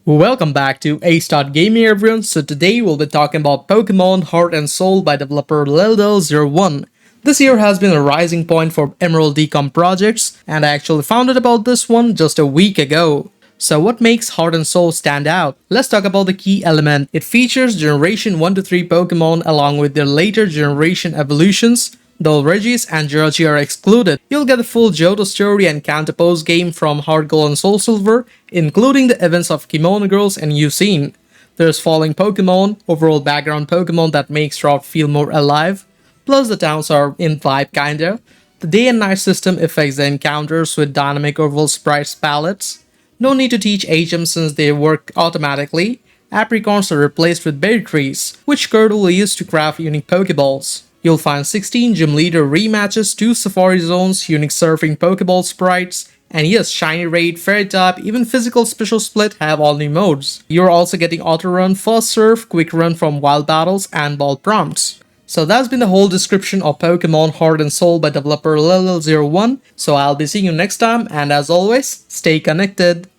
Welcome back to A-Gaming everyone. So today we'll be talking about Pokemon Heart and Soul by developer Lildel01. This year has been a rising point for Emerald Decom projects, and I actually found out about this one just a week ago. So what makes Heart and Soul stand out? Let's talk about the key element. It features Generation 1 to 3 Pokemon along with their later generation evolutions. Though Regis and Jirachi are excluded, you'll get the full Johto story and Kanto post-game from Heart Gold and Soul Silver, including the events of Kimono Girls and Yucine. There's falling Pokemon, overall background Pokemon that makes Route feel more alive, plus the towns are in vibe kinda. The day and night system affects the encounters with dynamic overall sprites palettes. No need to teach HM since they work automatically. Apricorns are replaced with berry trees, which Kurt will use to craft unique Pokeballs. You'll find 16 gym leader rematches, 2 safari zones, unique surfing Pokeball sprites, and yes, shiny raid, fairy type, even physical special split have all new modes. You're also getting auto run, fast surf, quick run from wild battles, and ball prompts. So that's been the whole description of Pokemon Heart and Soul by developer Lil01. So I'll be seeing you next time, and as always, stay connected.